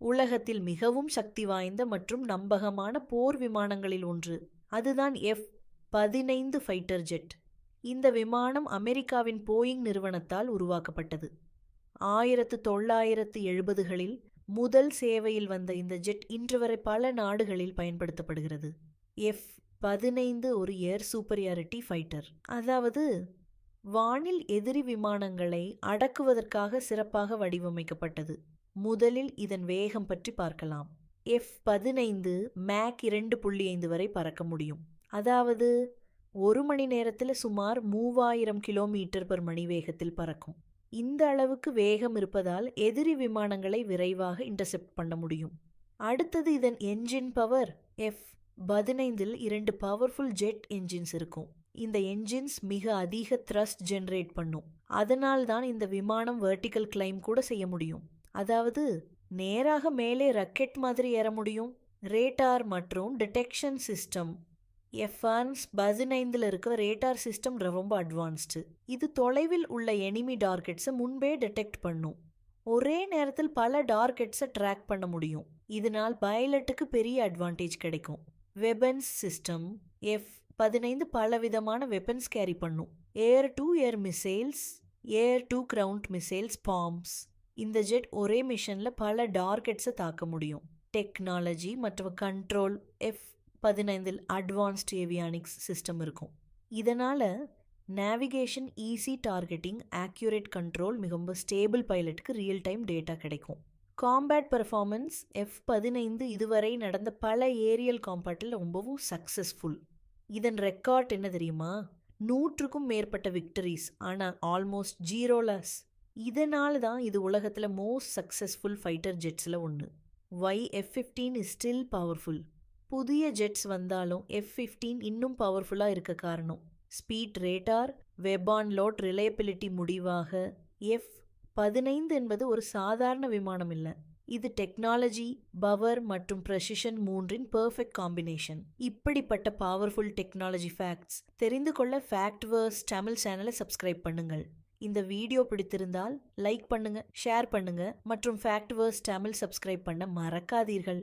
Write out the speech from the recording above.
உலகத்தில் மிகவும் சக்தி வாய்ந்த மற்றும் நம்பகமான போர் விமானங்களில் ஒன்று. அதுதான் F-15 ஃபைட்டர் ஜெட். இந்த விமானம் அமெரிக்காவின் போயிங் நிறுவனத்தால் உருவாக்கப்பட்டது. 1970களில் முதல் சேவையில் வந்த இந்த ஜெட் இன்று வரை பல நாடுகளில் பயன்படுத்தப்படுகிறது. F-15 ஒரு ஏர் சூப்பரியாரிட்டி ஃபைட்டர், அதாவது வானில் எதிரி விமானங்களை அடக்குவதற்காக சிறப்பாக வடிவமைக்கப்பட்டது. முதலில் இதன் வேகம் பற்றி பார்க்கலாம். F-15 மேக் 2.5 வரை பறக்க முடியும். அதாவது ஒரு மணி நேரத்தில் சுமார் 3000 கிலோமீட்டர்/மணி வேகத்தில் பறக்கும். இந்த அளவுக்கு வேகம் இருப்பதால் எதிரி விமானங்களை விரைவாக இன்டர்செப்ட் பண்ண முடியும். அடுத்தது இதன் engine power. F-15 2 powerful jet engines இருக்கும். இந்த என்ஜின்ஸ் மிக அதிக த்ரஸ்ட் ஜெனரேட் பண்ணும். அதனால் தான் இந்த விமானம் வெர்டிக்கல் கிளைம் கூட செய்ய முடியும். அதாவது நேராக மேலே ராக்கெட் மாதிரி ஏற முடியும். ரேடார் மற்றும் டிடெக்ஷன் சிஸ்டம். F-15 இருக்கிற ரேடார் சிஸ்டம் ரொம்ப அட்வான்ஸ்டு. இது தொலைவில் உள்ள எனிமி டார்கெட்ஸை முன்பே டிடெக்ட் பண்ணும். ஒரே நேரத்தில் பல டார்கெட்ஸை ட்ராக் பண்ண முடியும். இதனால் பைலட்டுக்கு பெரிய அட்வான்டேஜ் கிடைக்கும். Weapons system. F-15 பலவிதமான வெப்பன்ஸ் கேரி பண்ணும். Air to air missiles, air to ground missiles, bombs. இந்த ஜெட் ஒரே மிஷனில் பல டார்கெட்ஸை தாக்க முடியும். டெக்னாலஜி மற்றும் control. F-15 advanced avionics system இருக்கும். இதனால் navigation, easy targeting, accurate control, மிகவும் ஸ்டேபிள் பைலட்டுக்கு ரியல் டைம் டேட்டா கிடைக்கும். Combat performance. F-15 இதுவரை நடந்த பல ஏரியல் காம்பேட்டில் ரொம்பவும் சக்ஸஸ்ஃபுல். இதன் ரெக்கார்ட் என்ன தெரியுமா? 100க்கும் மேற்பட்ட விக்டரிஸ், ஆனால் ஆல்மோஸ்ட் 0 லாஸ். இதனால தான் இது உலகத்தில் மோஸ்ட் சக்ஸஸ்ஃபுல் ஃபைட்டர் ஜெட்ஸில் ஒன்று. Why F-15 is still powerful? புதிய ஜெட்ஸ் வந்தாலும் F-15 இன்னும் பவர்ஃபுல்லாக இருக்க காரணம் speed, radar, web on load, reliability. முடிவாக F-15 என்பது ஒரு சாதாரண விமானம் இல்லை. இது டெக்னாலஜி, பவர் மற்றும் ப்ரெசிஷன் மூன்றின் பெர்ஃபெக்ட் காம்பினேஷன். இப்படிப்பட்ட பவர்ஃபுல் டெக்னாலஜி ஃபேக்ட்ஸ் தெரிந்து கொள்ள ஃபேக்ட்வர்ஸ் தமிழ் சேனலை சப்ஸ்கிரைப் பண்ணுங்கள். இந்த வீடியோ பிடித்திருந்தால் லைக் பண்ணுங்க, ஷேர் பண்ணுங்க மற்றும் ஃபேக்ட்வர்ஸ் தமிழ் சப்ஸ்கிரைப் பண்ண மறக்காதீர்கள்.